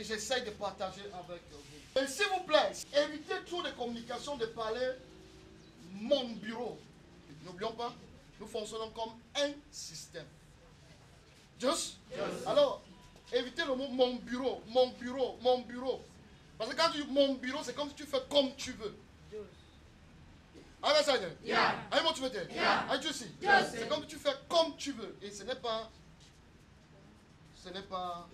et j'essaye de partager avec vous. Et s'il vous plaît, évitez trop de communication, de parler mon bureau. N'oublions pas, nous fonctionnons comme un système. Just? Yes. Alors, évitez le mot mon bureau, mon bureau, mon bureau. Parce que quand tu dis mon bureau, c'est comme si tu fais comme tu veux. Avec ça, avec moi tu veux dire. C'est comme si tu fais comme tu veux. Et ce n'est pas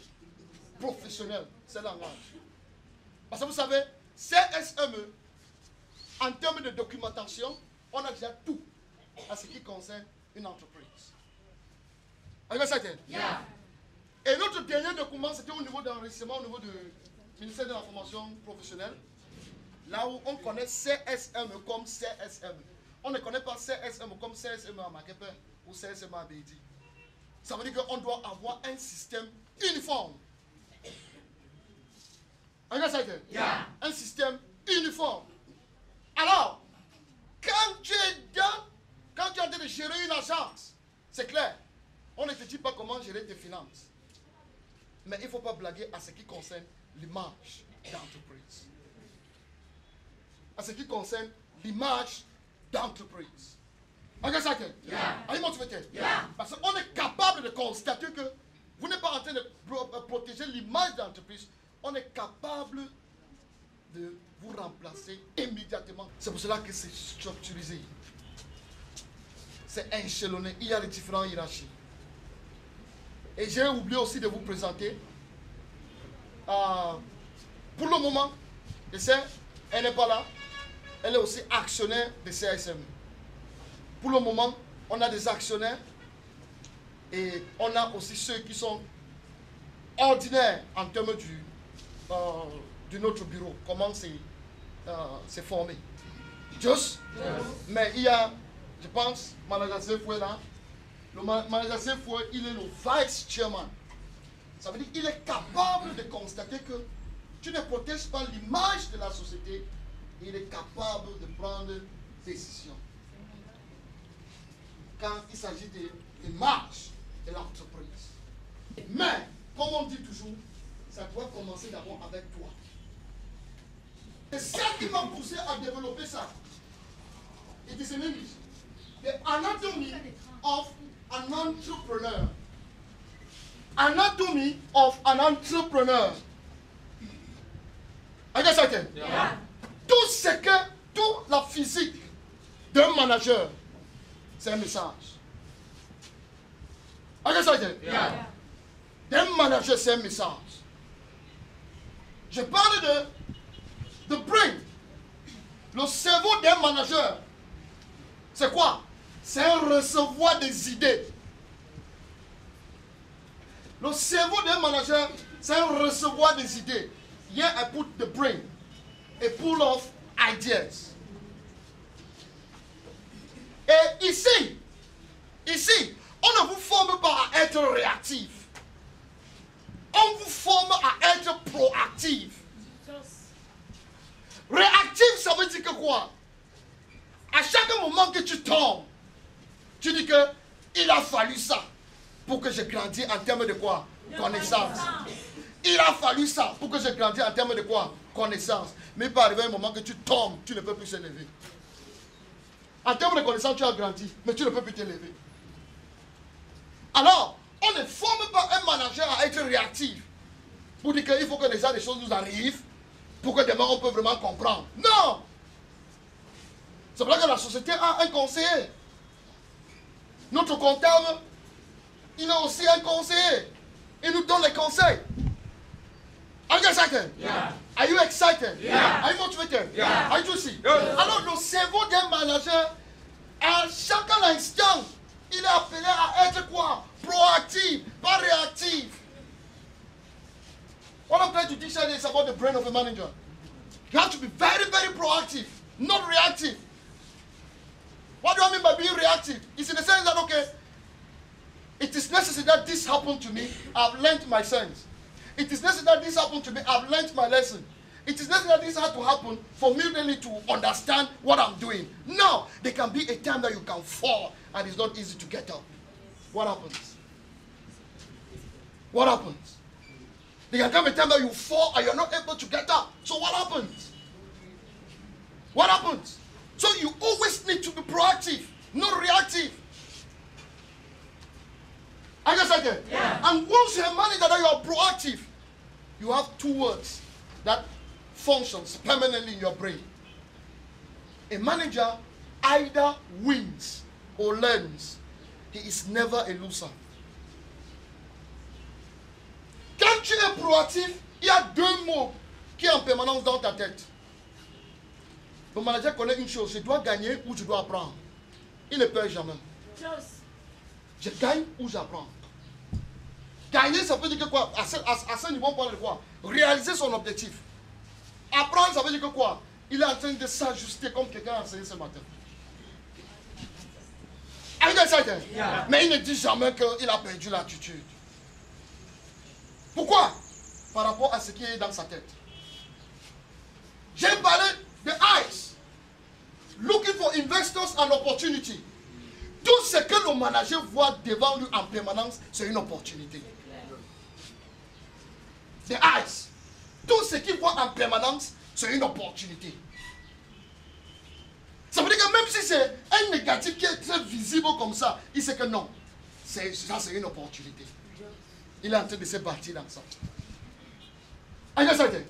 professionnel, c'est langage. Parce que vous savez, CSME, en termes de documentation, on a déjà tout à ce qui concerne une entreprise. Avec ça, et notre dernier document, c'était au niveau d'enregistrement, au niveau du ministère de la formation professionnelle. Là où on connaît CSM comme CSM. On ne connaît pas CSM comme CSM à Makepe ou CSM à Bédi. Ça veut dire qu'on doit avoir un système uniforme. Un système uniforme. Alors, quand tu es en train de gérer une agence, c'est clair, on ne te dit pas comment gérer tes finances. Mais il ne faut pas blaguer à ce qui concerne l'image d'entreprise. À ce qui concerne l'image d'entreprise. Parce qu'on est capable de constater que vous n'êtes pas en train de protéger l'image d'entreprise. On est capable de vous remplacer immédiatement. C'est pour cela que c'est structurisé. C'est échelonné. Il y a les différentes hiérarchies. Et j'ai oublié aussi de vous présenter. Pour le moment, elle n'est pas là. Elle est aussi actionnaire de CSM. Pour le moment, on a des actionnaires et on a aussi ceux qui sont ordinaires en termes de notre bureau. Comment c'est formé. Just? Yes. Mais il y a, je pense, Manager Sefoué là. Le Manager Sefoué, il est le vice-chairman. Ça veut dire qu'il est capable de constater que tu ne protèges pas l'image de la société. Il est capable de prendre des décisions. Quand il s'agit de l'image de l'entreprise. Mais, comme on dit toujours, ça doit commencer d'abord avec toi. C'est ça qui m'a poussé à développer ça. It is in English. The anatomy of an entrepreneur. Anatomy of an entrepreneur. I guess I can. Yeah. Toute la physique d'un manager, c'est un message. I guess I can. Yeah. D'un manager, c'est un message. Je parle de brain. Le cerveau d'un manager, c'est quoi? C'est un réservoir des idées. Le cerveau d'un manager, c'est un réservoir des idées. Here I put the brain, a pool of ideas. Et ici, on ne vous forme pas à être réactif. On vous forme à être proactif. Réactif, ça veut dire que quoi? À chaque moment que tu tombes, tu dis que il a fallu ça pour que je grandisse en termes de quoi? Connaissance. Il a fallu ça pour que je grandisse en termes de quoi? Connaissance. Mais il peut arriver un moment que tu tombes, tu ne peux plus s'élever. En termes de connaissance, tu as grandi, mais tu ne peux plus t'élever. Alors, on ne forme pas un manager à être réactif pour dire qu'il faut que déjà des choses nous arrivent pour que demain on peut vraiment comprendre. Non! C'est pour ça que la société a un conseiller. Notre comptable, il a aussi un conseiller. Il nous donne les conseils. Are you excited? Yeah. Are you excited? Yeah. Are you motivated? Yeah. Are you juicy? Yeah. Alors le cerveau d'un manager, à chaque instant, il est appelé à être quoi? Proactif, pas réactif. What I'm trying to teach you is about the brain of a manager. You have to be very, very proactive, not reactive. What do I mean by being reactive? It's in the sense that, okay, it is necessary that this happened to me, I've learned my sense. It is necessary that this happened to me, I've learned my lesson. It is necessary that this had to happen for me really to understand what I'm doing. No, there can be a time that you can fall and it's not easy to get up. What happens? What happens? There can come a time that you fall and you're not able to get up. So what happens? What happens? So you always need to be proactive, not reactive. I guess I can. Yeah. And once you're a manager that you are proactive, you have two words that functions permanently in your brain. A manager either wins or learns. He is never a loser. Quand tu es proactif, il y a deux mots qui sont en permanence dans ta tête. Le manager connaît une chose, je dois gagner ou je dois apprendre. Il ne perd jamais. Je gagne ou j'apprends. Gagner, ça veut dire que quoi? À ce niveau, on parle de quoi? Réaliser son objectif. Apprendre, ça veut dire que quoi? Il est en train de s'ajuster comme quelqu'un a enseigné ce matin. Yeah. Mais il ne dit jamais qu'il a perdu l'attitude. Pourquoi? Par rapport à ce qui est dans sa tête. J'ai parlé de eyes. Looking for investors and opportunity. Tout ce que le manager voit devant lui en permanence, c'est une opportunité. The eyes. Tout ce qu'il voit en permanence, c'est une opportunité. Ça veut dire que même si c'est un négatif qui est très visible comme ça, il sait que non. Ça, c'est une opportunité. Il est en train de se bâtir dans ça.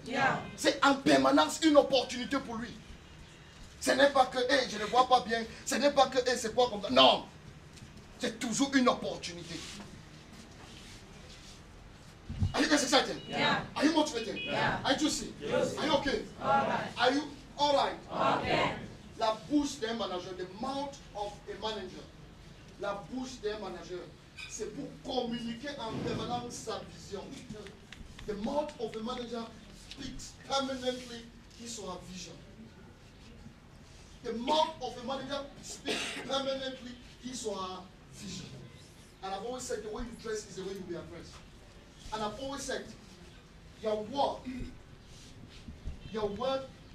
Yeah. C'est en permanence une opportunité pour lui. Ce n'est pas que hey, je ne vois pas bien. Ce n'est pas que hey, c'est quoi comme ça. Non. C'est toujours une opportunité. Are you guys excited? Yeah. Are you motivated? Yeah. Are you juicy? Yes. Are you okay? All right. Are you all right? Okay. La bouche d'un manager, the mouth of a manager. La bouche d'un manager, c'est pour communiquer en permanence sa vision. The mouth of a manager speaks permanently his or her vision. The mouth of a manager speaks permanently his or her vision. And I've always said the way you dress is the way you will be addressed. And I've always said your word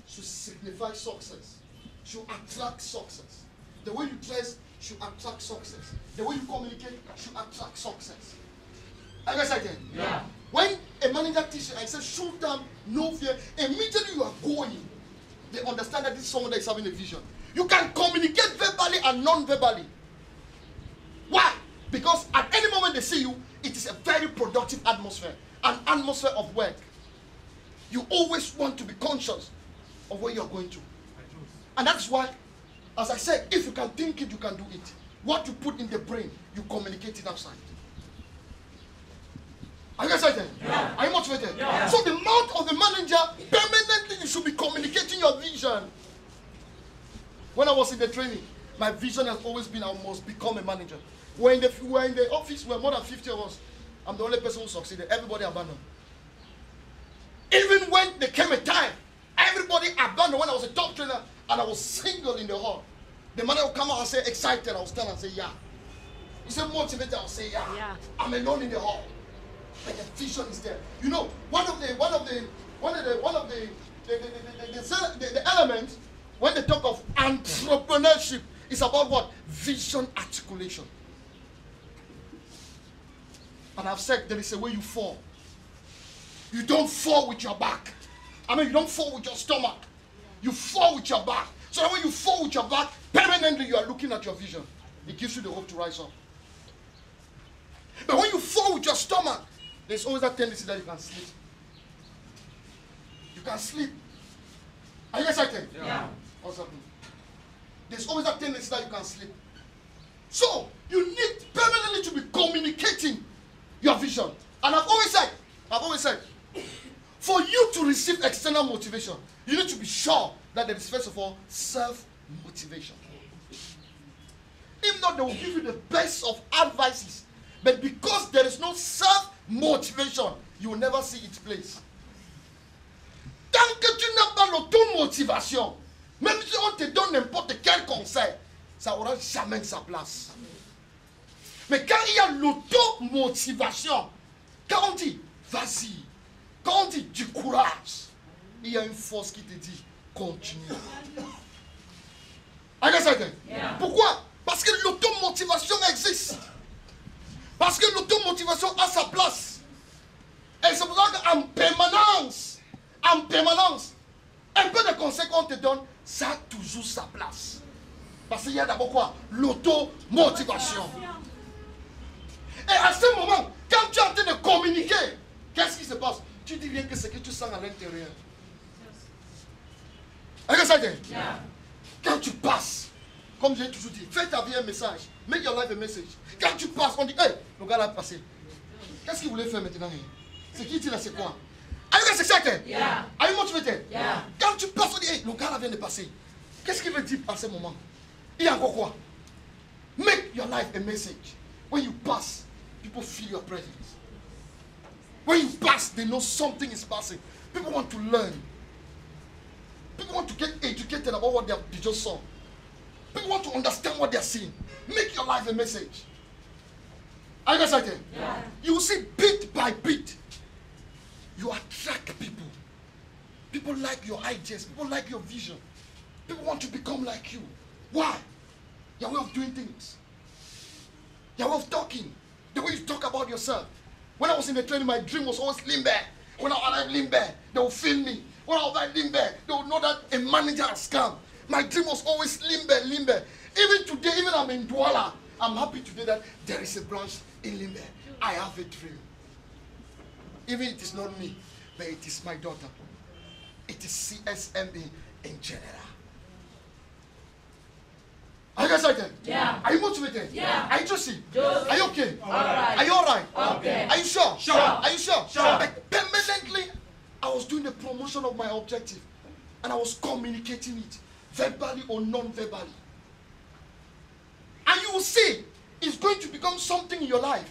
should signify success, should attract success. The way you dress should attract success. The way you communicate should attract success. I guess I can. Yeah. When a manager teaches you and says, shoot down, no fear, immediately you are going. They understand that this is someone that is having a vision. You can communicate verbally and non-verbally. Why? Because at any moment they see you, it is a very productive atmosphere, an atmosphere of work. You always want to be conscious of where you're going to. And that's why, as I said, if you can think it, you can do it. What you put in the brain, you communicate it outside. Are you excited? Yeah. Are you motivated? Yeah. So the mouth of the manager, permanently you should be communicating your vision. When I was in the training, my vision has always been I must become a manager. We're in the office, we're more than 50 of us. I'm the only person who succeeded. Everybody abandoned. Even when there came a time, everybody abandoned. When I was a top trainer and I was single in the hall, the manager would come out and say, excited, I will stand and say, yeah. He said, motivated, I will say, yeah. I'm alone in the hall. But the vision is there. You know, one of the elements when they talk of entrepreneurship is about what? Vision articulation. And I've said there is a way you fall. You don't fall with your back. I mean, you don't fall with your stomach. You fall with your back. So that when you fall with your back, permanently you are looking at your vision. It gives you the hope to rise up. But when you fall with your stomach, there's always that tendency that you can sleep. You can sleep. Are you excited? Yeah. What's happening? There's always that tendency that you can sleep. So, you need permanently to be communicating your vision. And I've always said, for you to receive external motivation, you need to be sure that there is, first of all, self-motivation. If not, they will give you the best of advices. But because there is no self-motivation, you will never see its place. Tant que tu n'as pas l'automotivation, même si on te donne n'importe quel conseil, ça n'aura jamais sa place. Mais quand il y a l'automotivation, quand on dit vas-y, quand on dit du courage, il y a une force qui te dit continue. Yeah. Pourquoi? Parce que l'automotivation existe. Parce que l'automotivation a sa place. Et c'est pour ça qu'en permanence, un peu de conseils qu'on te donne, ça a toujours sa place. Parce qu'il y a d'abord quoi? L'auto-motivation. Et à ce moment, quand tu es en train de communiquer, qu'est-ce qui se passe? Tu dis bien que ce que tu sens à l'intérieur. Est-ce que ça dit? Quand tu passes, comme j'ai toujours dit, fais ta vie un message. Make your life a message. Quand tu passes, on dit, hey, le gars là passé. Qu'est-ce qu'il voulait faire maintenant? C'est qui dit là, c'est quoi? Are you guys excited? Yeah. Are you motivated? Yeah. Quand tu passes, on dit, hey, le gars là vient de passer. Qu'est-ce qu'il veut dire à ce moment? Il y a encore quoi? Make your life a message. When you pass, people feel your presence. When you pass, they know something is passing. People want to learn. People want to get educated about what they just saw. People want to understand what they are seeing. Make your life a message. Are you guys excited? Yeah. You will see bit by bit, you attract people. People like your ideas. People like your vision. People want to become like you. Why? Your way of doing things. Your way of talking. The way you talk about yourself. When I was in the training, my dream was always Limbe. When I arrived Limbe, they will feel me. When I was at Limbe, they will know that a manager has come. My dream was always Limbe. Even today, even I'm in Douala, I'm happy today that there is a branch in Limbe. I have a dream. Even it is not me, but it is my daughter. It is CSME in general. Are you guys excited? Yeah. Are you motivated? Yeah. Are you interested? Yes. Are you okay? All right. Are you all right? Okay. Are you sure? Sure. Are you sure? Sure. Like permanently, I was doing the promotion of my objective, and I was communicating it, verbally or non-verbally. And you will see, it's going to become something in your life.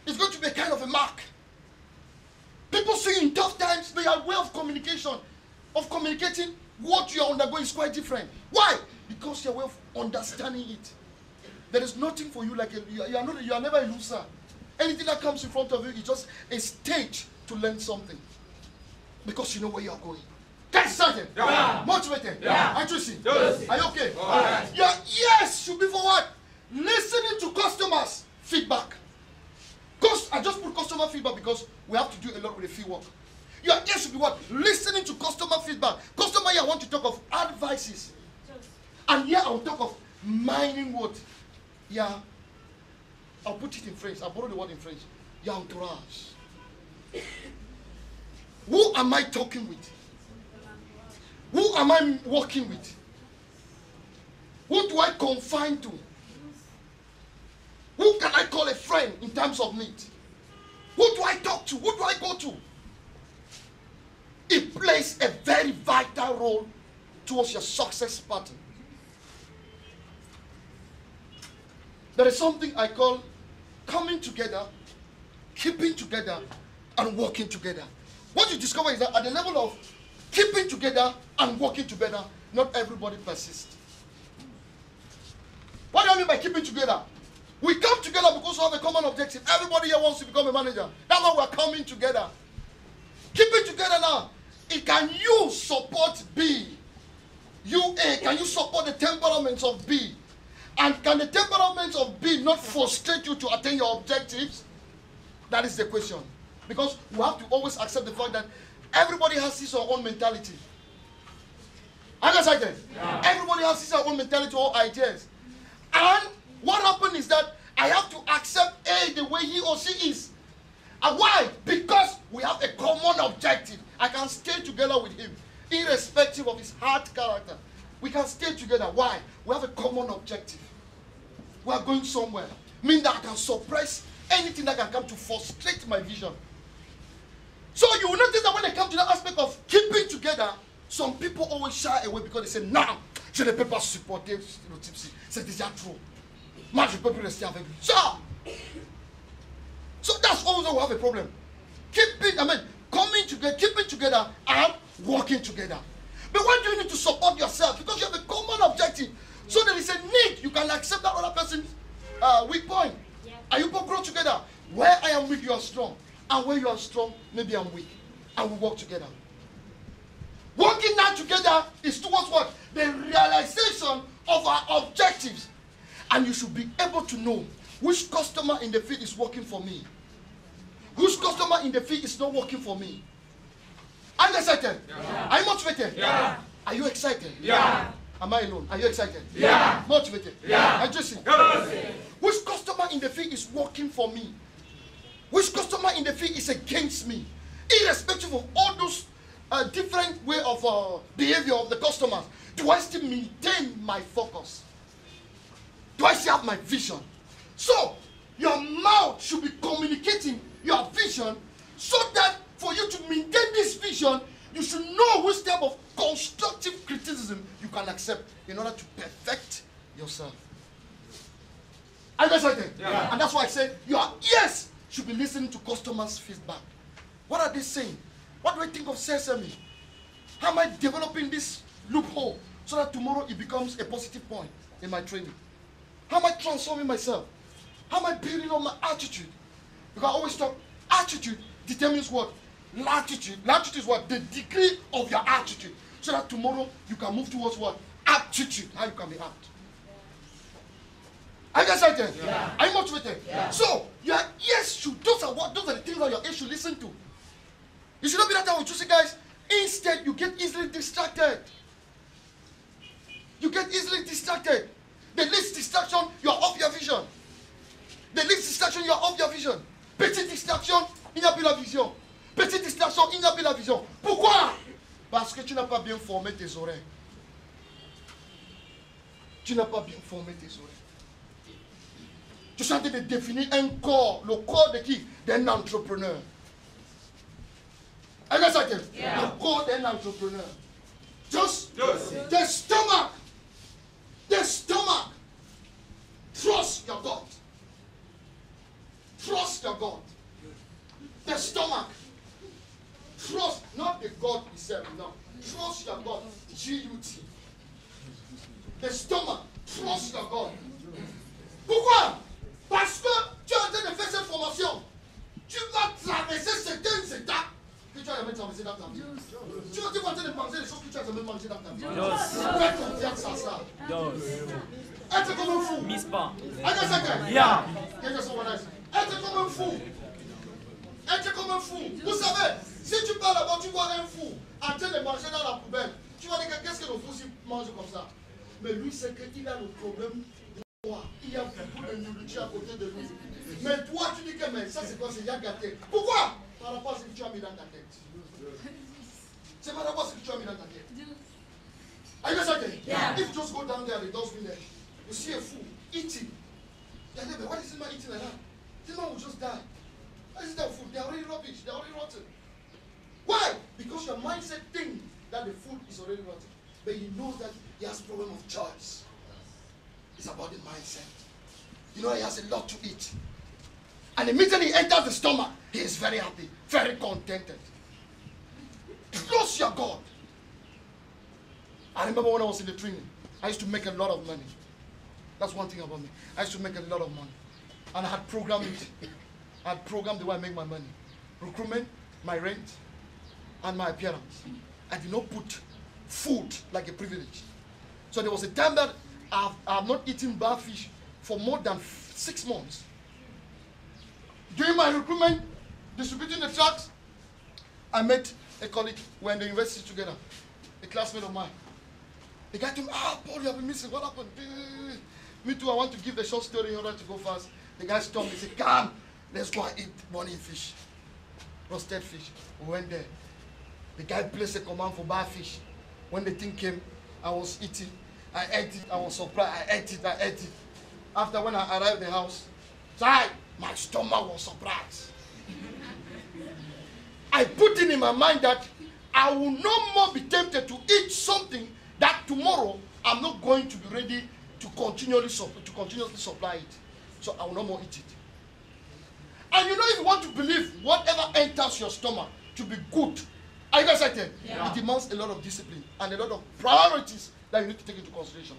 It's going to be a kind of a mark. People see you in tough times, but your way of communication, of communicating what you are undergoing is quite different. Why? Because your way of understanding it. There is nothing for you like you are never a loser. Anything that comes in front of you is just a stage to learn something. Because you know where you are going. Get excited. Yeah. Motivated. Yeah. Are you interested? Yes. Are you okay? All right. Your ears should be for what? Listening to customers' feedback. I just put customer feedback because we have to do a lot with the field work. Your ears should be what? Listening to customer feedback. Customer here, I want to talk of advices. And here I will talk of mining what? Yeah. I'll put it in French. I'll borrow the word in French. Your entourage. Who am I talking with? Who am I working with? Who do I confine to? Who can I call a friend in times of need? Who do I talk to? Who do I go to? It plays a very vital role towards your success pattern. There is something I call coming together, keeping together, and working together. What you discover is that at the level of keeping together and working together, not everybody persists. What do I mean by keeping together? We come together because we have a common objective. Everybody here wants to become a manager. That's why we're coming together. Keeping together now. Can you support B? You A, can you support the temperaments of B? And can the temperaments of B not frustrate you to attain your objectives? That is the question. Because we have to always accept the fact that everybody has his or her own mentality. Are you excited? Yeah. Everybody has his or her own mentality or ideas. And what happened is that I have to accept A the way he or she is. And why? Because we have a common objective. I can stay together with him, irrespective of his hard character. We can stay together. Why? We have a common objective. We are going somewhere. Meaning that I can suppress anything that can come to frustrate my vision. So you will notice that when they come to the aspect of keeping together, some people always shy away because they say, non, je ne peux pas supporter le type-ci. C'est déjà trop. Moi, je ne peux plus rester avec lui. So that's always why we have a problem. Coming together, keeping together, and working together. But why do you need to support yourself? Because you have a common objective. So there is a need. You can accept that other person's weak point. Yeah. And you both grow together. Where I am weak, you are strong. And where you are strong, maybe I'm weak. And we work together. Working now together is towards what? The realization of our objectives. And you should be able to know which customer in the field is working for me. Which Which customer in the field is not working for me? Are you excited? Yeah. Are you motivated? Yeah. Are you excited? Yeah. Am I alone? Are you excited? Yeah. Motivated? Yeah. Interesting. Yes. Which customer in the field is working for me? Which customer in the field is against me? Irrespective of all those different way of behavior of the customers, do I still maintain my focus? Do I still have my vision? So, your mouth should be communicating your vision so that for you to maintain this vision, you should know which type of constructive criticism you can accept in order to perfect yourself. Are you excited? Yeah. And that's why I say your ears should be listening to customers' feedback. What are they saying? What do I think of Sesame? How am I developing this loophole so that tomorrow it becomes a positive point in my training? How am I transforming myself? How am I building on my attitude? Because I always talk, attitude determines what? Latitude. Latitude is what? The degree of your attitude. So that tomorrow you can move towards what? Aptitude. How you can be apt. Are you excited? Yeah. Are you motivated? Yeah. So your ears should, those are the things that your ears should listen to. You should not be that way. You see, guys, instead you get easily distracted. You get easily distracted. The least distraction, you are off your vision. The least distraction, you are off your vision. Petite distraction, il n'y a plus la vision. Petite distraction, il n'y a plus la vision. Pourquoi? Parce que tu n'as pas bien formé tes oreilles. Tu n'as pas bien formé tes oreilles. Tu es en train de définir un corps. Le corps de qui? D'un entrepreneur. Are you excited? Yeah. The corps d'un entrepreneur. Just the stomach. The stomach. Trust your God. Trust your God. The stomach. Trust, not the God himself, no. Trust your God. G-U-T. The stomach. Trust your God. Pourquoi? Parce que tu es en train de faire cette formation. Tu vas traverser certaines étapes que tu as jamais traversées dans ta vie. Tu vas en train de manger les choses que tu as jamais mangées dans ta vie. Fais confiance à ça. Être comme un fou. Miss pas. Yeah. Être comme un fou. Être comme un fou. Vous savez, si tu pars là-bas, tu vois un fou en train de manger dans la poubelle. Tu vas dire qu'est-ce que le fou mange comme ça? Mais lui, c'est qu'il a le problème. Il y a beaucoup de nourriture à côté de lui. Mais toi, tu dis que mais ça c'est quoi? C'est gâté. Pourquoi? Par rapport à ce que tu as mis dans ta tête. C'est par rapport à ce que tu as mis dans ta tête. Are you excited? Yeah. If you just go down there and it does me there, you see a fool eating. You're like, why is this man eating like that? This man will just die. Why is that food? They're already rubbish. They're already rotten. Why? Because your mindset thinks that the food is already rotten. But he knows that he has a problem of choice. It's about the mindset. You know, he has a lot to eat. And immediately he enters the stomach, he is very happy, very contented. Trust your God. I remember when I was in the training, I used to make a lot of money. That's one thing about me. I used to make a lot of money. And I had programmed it. I had programmed the way I make my money. Recruitment, my rent, and my appearance. I did not put food like a privilege. So there was a time that I have not eaten bad fish for more than 6 months. During my recruitment, distributing the tracts, I met a colleague. We were in the university together, a classmate of mine. The guy told me, Paul, you have been missing. What happened? Me too, I want to give the short story in order to go fast. The guy stopped me and said, come, let's go and eat morning fish, roasted fish. We went there. The guy placed a command for bad fish. When the thing came, I was eating. I ate it, I was surprised, I ate it. After when I arrived at the house, my stomach was surprised. I put it in my mind that I will no more be tempted to eat something that tomorrow I'm not going to be ready to continuously supply it. So I will no more eat it. And you know, if you want to believe whatever enters your stomach to be good, are you excited? Yeah. It demands a lot of discipline and a lot of priorities that you need to take into consideration.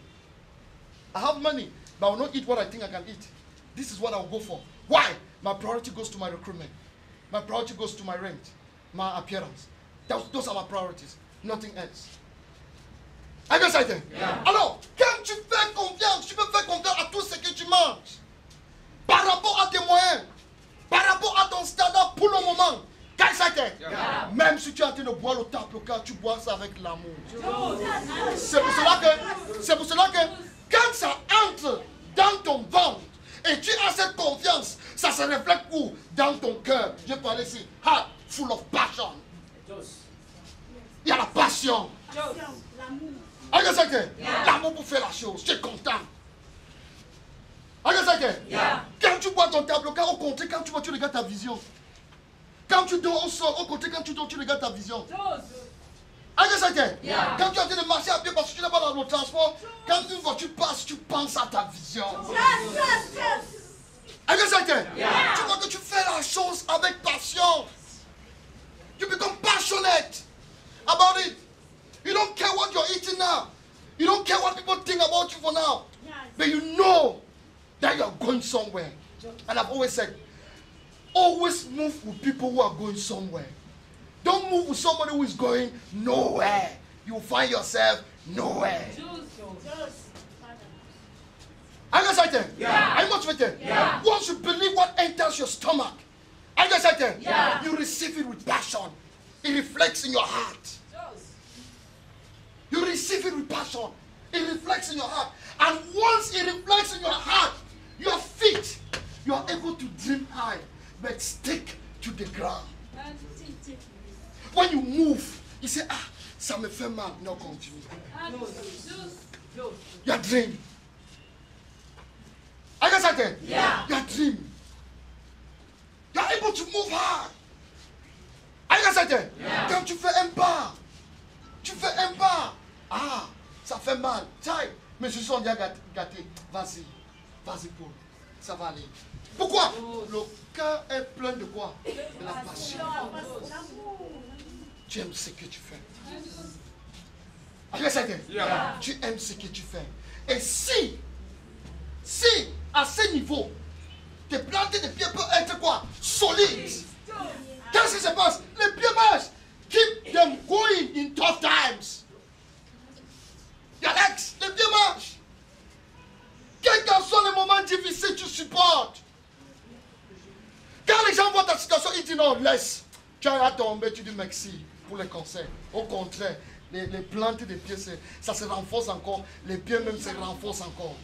I have money, but I will not eat what I think I can eat. This is what I will go for. Why? My priority goes to my recruitment. My priority goes to my rent, my appearance. Those are my priorities, nothing else. Are you excited? Yeah. Alors, quand tu fais confiance, tu peux faire confiance à tout ce que tu manges. Par rapport à tes moyens. Par rapport à ton standard pour le moment, même si tu es en train de boire le taploca, tu bois ça avec l'amour. C'est pour cela que quand ça entre dans ton ventre et tu as cette confiance, ça se reflète où? Dans ton cœur. Je parle ici, heart full of passion. Il y a la passion. L'amour pour faire la chose, tu es content. Quand tu bois ton tableau, au contraire, quand tu vois, tu regardes ta vision. Quand tu dors au sol, au contraire, quand tu dors, tu regardes ta vision. Quand tu es en train de marcher à pied parce que tu n'es pas dans le transport, quand une voiture passe, tu penses à ta vision. Tu vois que tu fais la chose avec passion. You become passionate about it. You don't care what you're eating now. You don't care what people think about you for now. But you know that you're going somewhere. And I've always said, always move with people who are going somewhere. Don't move with somebody who is going nowhere. You'll find yourself nowhere. Are you excited? Are you motivated? Once you believe what enters your stomach, are you excited? You receive it with passion. It reflects in your heart. You receive it with passion. It reflects in your heart. And once it reflects in your heart, your feet, you are able to dream high, but stick to the ground. When you move, you say, ah, ça me fait mal. No, continue. Your dream. Are you excited? Your dream. You are able to move hard. Are you excited? Quand tu fais un pas, ah, ça fait mal. Tiens, mais je suis déjà gâté. Vas-y, Paul, ça va aller. Pourquoi? Le cœur est plein de quoi? De la passion. Tu aimes ce que tu fais. Are you excited? Tu aimes ce que tu fais. Et si à ce niveau, tes plantes de pieds peuvent être quoi? Solides. Qu'est-ce qui se passe? Les pieds marchent. Keep them going in tough times. Your legs, les pieds marchent. Quels qu'en soient les moments difficiles, tu supportes. Quand les gens voient ta situation, ils disent non, laisse. Tu as tombé, tu dis merci pour les conseils. Au contraire, les plantes des pieds, ça se renforce encore. Les pieds même se renforcent encore.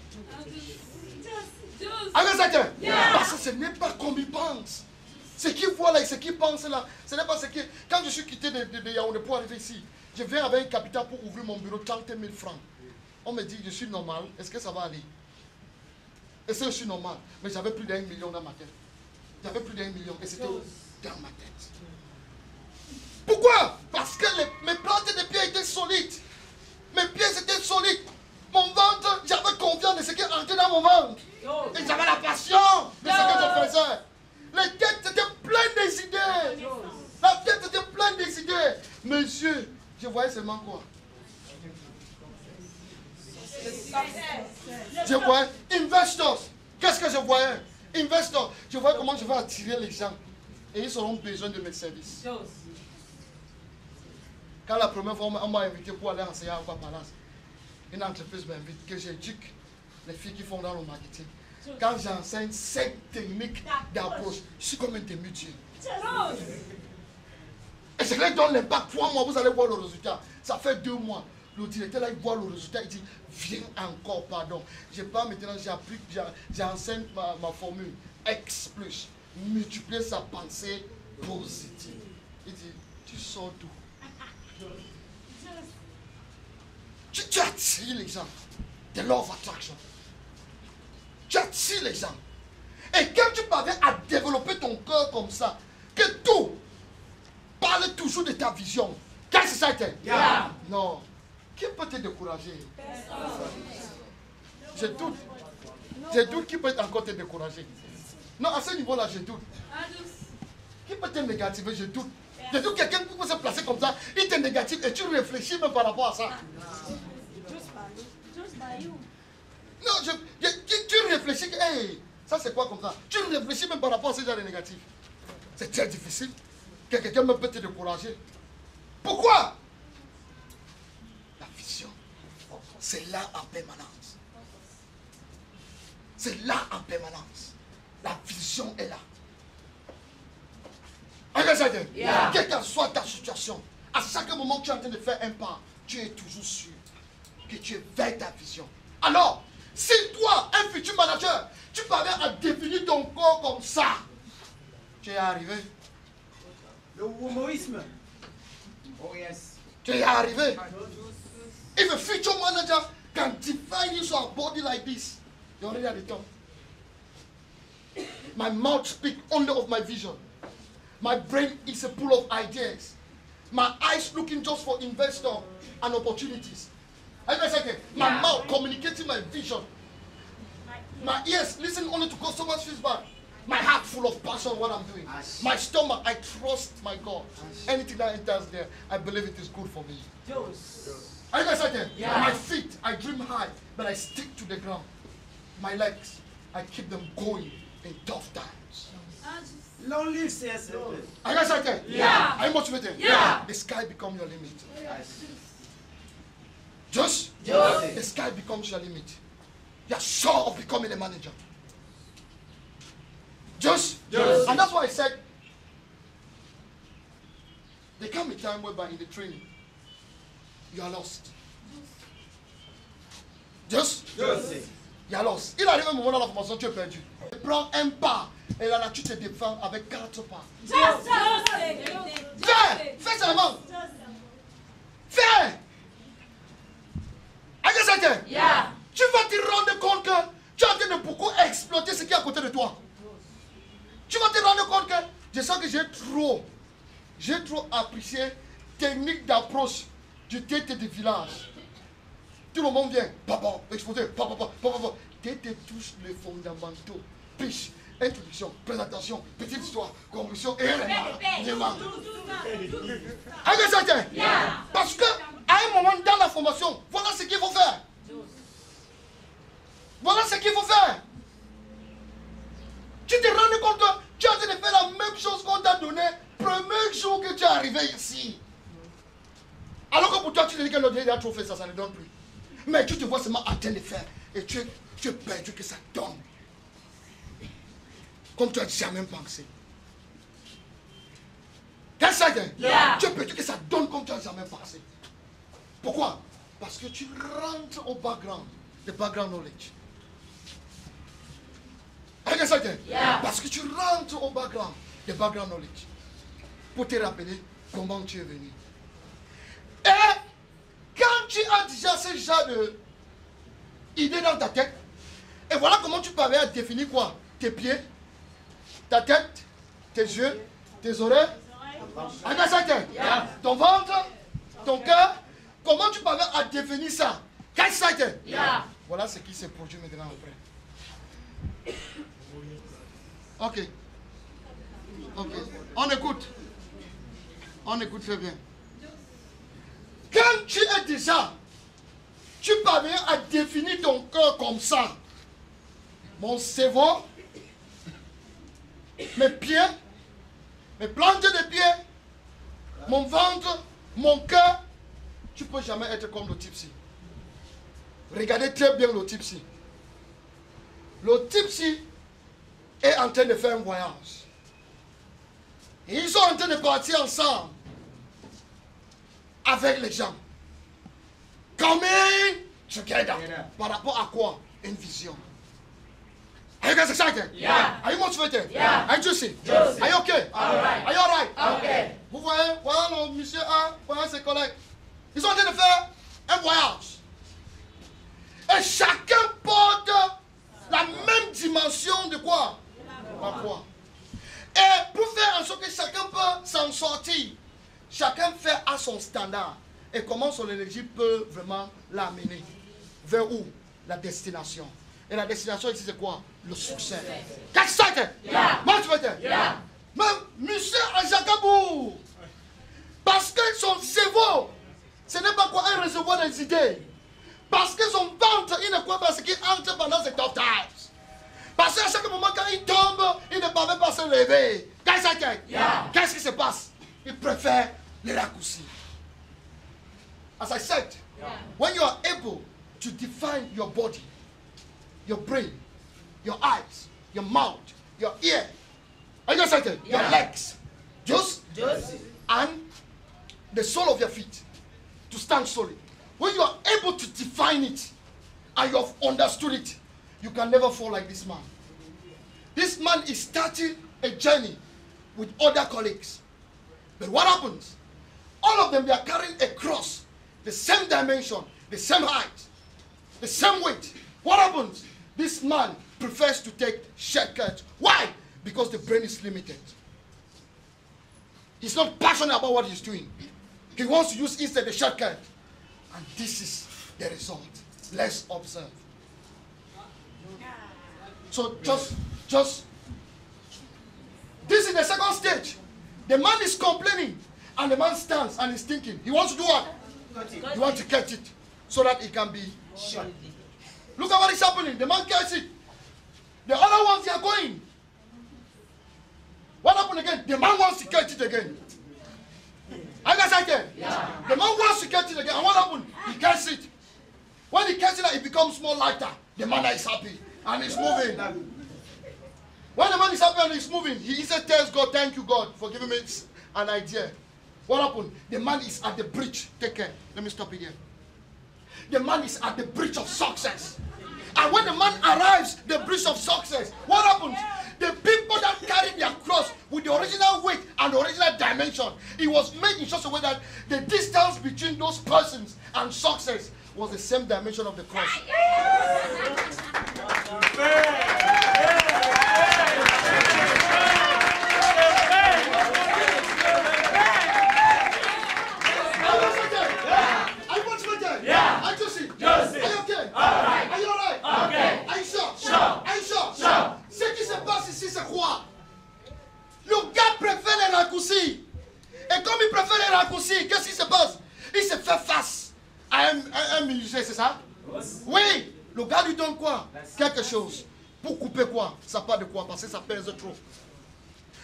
Parce que ce n'est pas comme ils pensent. Ce qu'ils voient là et ce qu'ils pensent là, ce n'est pas ce que... Quand je suis quitté de Yaoundé pour arriver ici, je viens avec un capital pour ouvrir mon bureau, 30 000 francs. On me dit, je suis normal, est-ce que ça va aller? Est-ce que je suis normal? Mais j'avais plus d'1 million dans ma tête. J'avais plus d'1 million et c'était dans ma tête. Pourquoi? Parce que mes plantes de pieds étaient solides. Mes pieds étaient solides. Mon ventre, j'avais confiance de ce qui entrait dans mon ventre. Et j'avais la passion de ce que je faisais. Les têtes étaient pleines des idées. La tête était pleine des idées. Monsieur, je voyais seulement quoi? Je voyais investors. Qu'est-ce que je voyais? Investors. Je voyais comment je vais attirer les gens. Et ils auront besoin de mes services. Quand la première fois on m'a invité pour aller enseigner à Aqua Palace, une entreprise m'invite, que j'éduque les filles qui font dans le marketing. Quand j'enseigne 5 techniques d'approche, je suis comme un demi-dieu. Et je leur donne l'impact. 3 mois, vous allez voir le résultat. Ça fait 2 mois. Le directeur là, il voit le résultat, il dit, viens encore, pardon. Je pars maintenant, j'enseigne ma formule. X plus, multiplier sa pensée positive. Il dit, tu sors d'où? Tu attires les gens. The law of attraction. Tu attires les gens. Et quand tu parviens à développer ton cœur comme ça, que tout parle toujours de ta vision. Qu'est-ce que ça a été? Non. Qui peut te décourager? Je doute. Je doute qui peut encore te décourager. Non, à ce niveau-là, je doute. Qui peut te négativer? Je doute. Je doute quelqu'un qui peut se placer comme ça, il te négative et tu réfléchis même par rapport à ça. Non, tu réfléchis que, hey, ça c'est quoi comme ça? Tu réfléchis même par rapport à ce genre de négatif. C'est très difficile. Que quelqu'un me peut te décourager. Pourquoi? La vision, c'est là en permanence. C'est là en permanence. La vision est là. Yeah. Quelle que soit ta situation, à chaque moment que tu es en train de faire un pas, tu es toujours sûr que tu es vers ta vision. Alors, si toi, un futur manager, tu parviens à définir ton corps comme ça, tu es arrivé. Le homoïsme. Oh yes. Tu es arrivé. If a future manager can define your body like this, you're already at the top. My mouth speaks only of my vision. My brain is a pool of ideas. My eyes looking just for investor and opportunities. My mouth communicating my vision. My ears listen only to customers' feedback. My heart full of passion on what I'm doing. My stomach, I trust my God. Anything that enters there, I believe it is good for me. Are you guys okay? Yeah. My feet, I dream high, but I stick to the ground. My legs, I keep them going in tough times. Long live CSM. Are you guys okay? Yeah. Are you motivated? Yeah. The sky becomes your limit. Yes. Just the sky becomes your limit. You're sure of becoming a manager. Just. And that's why I said there can be time whereby in the training you are lost. Just. You are lost. Il arrive un moment dans la formation, tu es perdu. Tu prends un pas et là, tu te défends avec 4 pas. Fais seulement. Fais. Yeah. Tu vas te rendre compte que tu es en train de beaucoup exploiter ce qui est à côté de toi. Tu vas te rendre compte que je sens que j'ai trop apprécié technique d'approche du TT du village. Tout le monde vient, papa, exposé, papa. TT touche les fondamentaux, pitch, introduction, présentation, petite histoire, conclusion et élément. Parce que à un moment dans la formation, voilà ce qu'il faut faire. Voilà ce qu'il faut faire. Tu te rends compte que tu es en train de faire la même chose qu'on t'a donné le premier jour que tu es arrivé ici. Alors que pour toi, tu te dis que l'autre il a trop fait ça, ça ne donne plus. Mais tu te vois seulement en train de faire et tu es perdu que ça donne. Comme tu n'as jamais pensé. Qu'est-ce que c'est? Tu es perdu que ça donne comme tu n'as jamais pensé. Pourquoi? Parce que tu rentres au background, the background knowledge. Parce que tu rentres au background, the background knowledge. Pour te rappeler comment tu es venu. Et quand tu as déjà ce genre d'idée dans ta tête, et voilà comment tu parviens à définir quoi? Tes pieds, ta tête, tes yeux, tes oreilles, ton ventre, ton cœur. Comment tu parviens à définir ça? Voilà ce qui se produit maintenant après. Ok. On écoute. On écoute très bien. Quand tu es déjà, tu parviens à définir ton cœur comme ça. Mon cerveau, mes pieds, mes plantes de pieds, mon ventre, mon cœur. Tu ne peux jamais être comme le type-ci. Regardez très bien le type-ci. Le type-ci est en train de faire un voyage. Et ils sont en train de partir ensemble avec les gens. Coming together. Par rapport à quoi? Une vision. Are you guys excited? Yeah. Are you motivated? Yeah. Are you juicy? Juicy. Are you okay? All right. Are you all right? Okay. Vous voyez, voilà le monsieur A, voilà ses collègues. Ils sont en train de faire un voyage. Et chacun porte la même dimension de quoi? La croix. Et pour faire en sorte que chacun peut s'en sortir, chacun fait à son standard. Et comment son énergie peut vraiment l'amener? Vers où? La destination. Et la destination ici c'est quoi? Le succès. Qu'est-ce que c'est? Moi tu veux dire? Mais monsieur Ajakabou, parce que son cerveau, ce n'est pas quoi un réservoir des idées. Parce que son ventre, il ne croit pas ce qui entre pendant ces tough times. Parce qu'à chaque moment, quand il tombe, il ne parvient pas à se lever. Qu'est-ce qui se passe? Il préfère les raccourcis. As I said, when you are able to define your body, your brain, your eyes, your mouth, your ear, are you excited? Your legs, just And the sole of your feet to stand solid. When you are able to define it and you have understood it, you can never fall like this man. This man is starting a journey with other colleagues. But what happens? All of them, they are carrying a cross, the same dimension, the same height, the same weight. What happens? This man prefers to take shortcuts. Why? Because the brain is limited. He's not passionate about what he's doing. He wants to use instead the shortcut. And this is the result. Let's observe. So just this is the second stage. The man is complaining and the man stands and is thinking. He wants to do what? He wants to catch it so that it can be shot. Look at what is happening. The man catches it. The other ones, they are going. What happened again? The man wants to catch it again. I guess I can. Yeah. The man wants to catch it again. And what happened? He catches it. When he catches it, it becomes more lighter. The man is happy and he's moving. When the man is happy and he's moving, he said, tells God, thank you, God, for giving me an idea. What happened? The man is at the bridge. Take care. Let me stop it here. The man is at the bridge of success. And when the man arrives, the bridge of success, what happens? The people that carry their cross with the original weight and the original dimension, it was made in such a way that the distance between those persons and success was the same dimension of the cross. Le gars préfère les raccourcis. Et comme il préfère les raccourcis, qu'est-ce qui se passe? Il se fait face à un musicien, c'est ça? Oui. Le gars lui donne quoi? Quelque chose. Pour couper quoi? Ça part de quoi? Parce que ça pèse trop.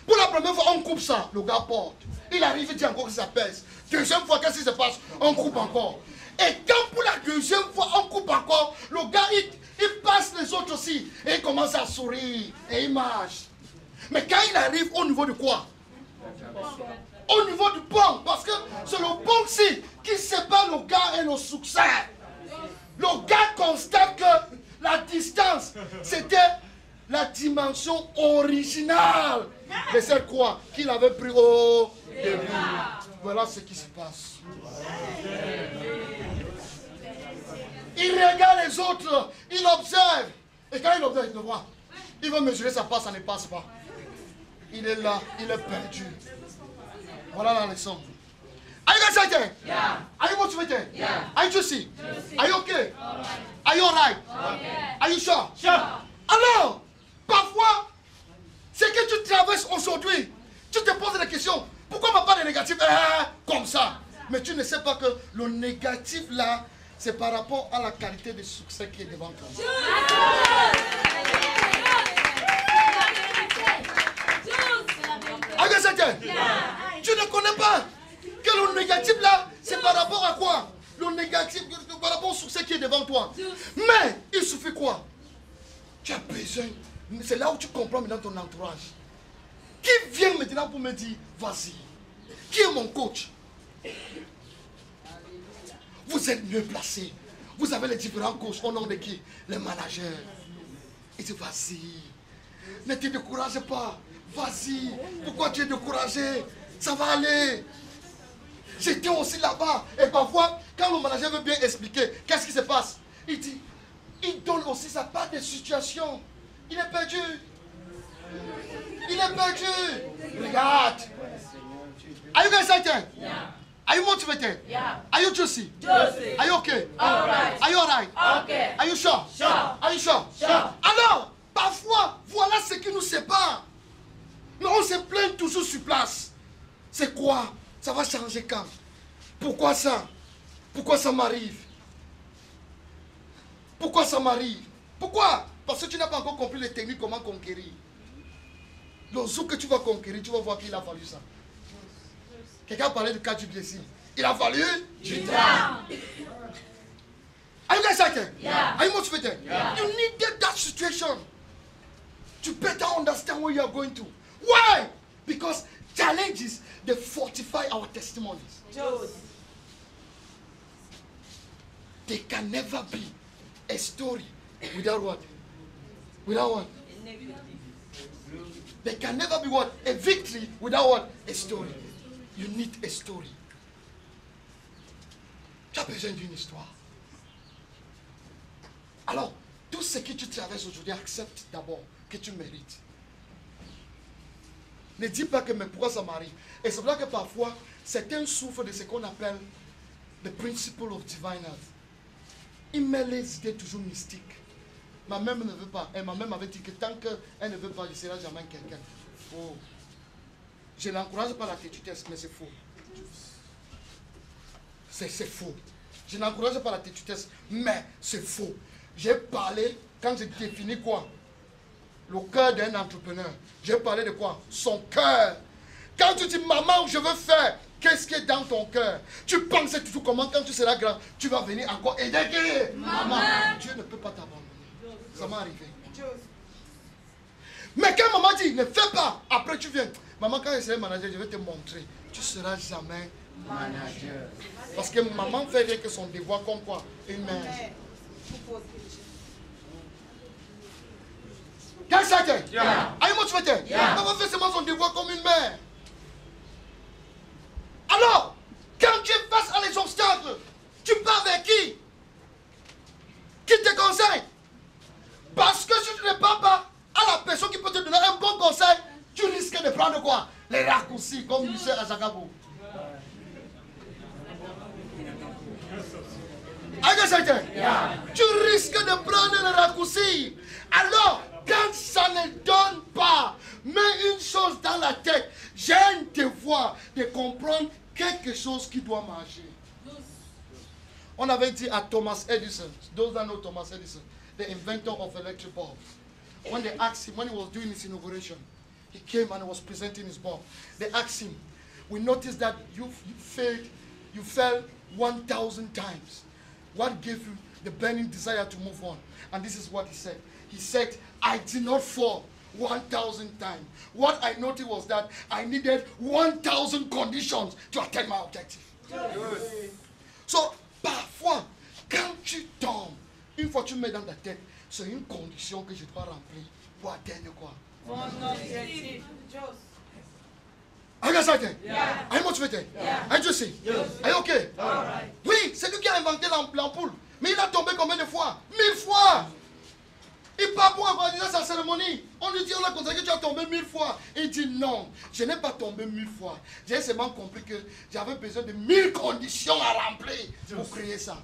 Pour la première fois, on coupe ça. Le gars porte. Il arrive, il dit encore que ça pèse. Deuxième fois, qu'est-ce qui se passe? On coupe encore. Et quand pour la deuxième fois, on coupe encore, le gars, il passe les autres aussi. Et il commence à sourire. Et il marche. Mais quand il arrive au niveau de quoi? Au niveau du pont. Parce que c'est le pont-ci qui sépare le gars et le succès. Le gars constate que la distance, c'était la dimension originale de cette croix qu'il avait pris au début. Voilà ce qui se passe. Il regarde les autres, il observe. Et quand il observe, il le voit. Il veut mesurer sa passe, ça ne passe pas. Il est là, il est perdu. Voilà la leçon. Are you guys excited? Yeah. Are you motivated? Yeah. Are you juicy? Are you okay? All right. Are you alright? Okay. Are you sure? Sure. Alors, parfois, ce que tu traverses aujourd'hui, tu te poses la question, pourquoi on ne m'a pas de négatif comme ça? Mais tu ne sais pas que le négatif là, c'est par rapport à la qualité de succès qui est devant toi. Tu ne connais pas que le négatif là, c'est par rapport à quoi? Le négatif, par rapport au succès qui est devant toi. Mais il suffit quoi? Tu as besoin. C'est là où tu comprends maintenant ton entourage. Qui vient maintenant pour me dire, vas-y? Qui est mon coach? Vous êtes mieux placé. Vous avez les différents coachs au nom de qui? Les managers. Il dit, vas-y. Ne te décourage pas. Vas-y. Pourquoi tu es découragé? Ça va aller. J'étais aussi là-bas. Et parfois, quand le manager veut bien expliquer, qu'est-ce qui se passe? Il dit, il donne aussi sa part de situation. Il est perdu. Il est perdu. Regarde. Are you guys excited? Yeah. Are you motivated? Yeah. Are you juicy? Juicy. Are you okay? All right. Are you alright? Okay. Are you sure? Sure. Are you sure? Sure. Alors, parfois, voilà ce qui nous sépare. Mais on se plaint toujours sur place. C'est quoi? Ça va changer quand? Pourquoi ça? Pourquoi ça m'arrive? Pourquoi ça m'arrive? Pourquoi? Parce que tu n'as pas encore compris les techniques, comment conquérir. Le jour que tu vas conquérir, tu vas voir qu'il a fallu ça. Quelqu'un parlait du cas du blessé. Il a fallu du temps. Are you guys excited? Yeah. Are you motivated? Yeah. You needed that situation to better understand where you are going to. Why? Because challenges they fortify our testimonies. They can never be a story without what? Without what? They can never be what? A victory without what? A story. You need a story. Tu as besoin d'une histoire. Alors, tout ce que tu traverses aujourd'hui, accepte d'abord que tu mérites. Ne dis pas que mais pourquoi ça m'arrive. Et c'est pour ça que parfois, certains souffrent de ce qu'on appelle the principle of divine health. Il met les idées toujours mystiques. Ma mère ne veut pas. Et ma mère m'avait dit que tant qu'elle ne veut pas, je ne serai jamais quelqu'un. Faux. Je n'encourage pas la têtudesse, mais c'est faux. C'est faux. Je n'encourage pas la têtudesse, mais c'est faux. J'ai parlé, quand j'ai défini quoi? Le cœur d'un entrepreneur. J'ai parlé de quoi? Son cœur. Quand tu dis maman, je veux faire, qu'est-ce qui est dans ton cœur? Tu penses toujours comment quand tu seras grand, tu vas venir encore aider qui? Maman. Dieu ne peut pas t'abandonner. Ça m'est arrivé. Mais quand maman dit ne fais pas, après tu viens. Maman, quand je serai manager, je vais te montrer. Tu ne seras jamais manager. Parce que maman fait rien que son devoir comme quoi? Une mère. Qu'est-ce que c'est? Aïe, moi tu fais? Maman fait seulement son devoir comme une mère. Alors, quand tu es face à les obstacles, tu pars vers qui? Qui te conseille? Parce que si tu ne pars pas à la personne qui peut te donner un bon conseil, tu risques de prendre quoi? Les raccourcis comme Michel Azagabo. Tu risques de prendre les raccourcis. Alors, quand ça ne donne pas, mets une chose dans la tête. J'ai un devoir de comprendre quelque chose qui doit marcher. On avait dit à Thomas Edison, those that know Thomas Edison, the inventor of electric bulbs, when they asked him, when he was doing his inauguration, he came and was presenting his bulb. They asked him, we noticed that you fell 1,000 times. What gave you the burning desire to move on? And this is what he said. He said, I did not fall 1,000 times. What I noticed was that I needed 1,000 conditions to attain my objective. So, parfois, quand tu tombes, une fois que tu mets dans ta tête, c'est une condition que je dois remplir pour atteindre quoi? Mon objectif. Are you excited? Yeah. Are you motivated? Yeah. Are you juicy? Yes. Are you okay? All right. Oui, c'est lui qui a inventé l'ampoule. Mais il a tombé combien de fois? 1000 fois. Il part pour organiser sa cérémonie. On lui dit, on a constaté que tu as tombé 1000 fois. Il dit non, je n'ai pas tombé 1000 fois. J'ai seulement compris que j'avais besoin de 1000 conditions à remplir pour créer ça.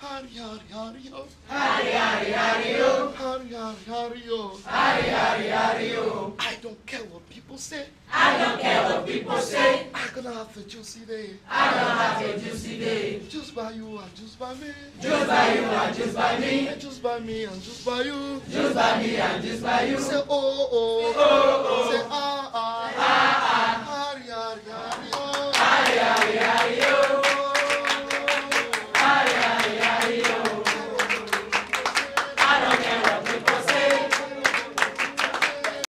Hari hari hari yo. Hari hari hari yo. Hari hari hari yo. Hari hari hari yo. I don't care what people say. I don't care what people say. I'm gonna have a juicy day. I'm gonna have a juicy day. Just by you and just by me. Just by you and just by me. And just by me and just by you. Just by me and just by you. Say oh oh oh oh. Say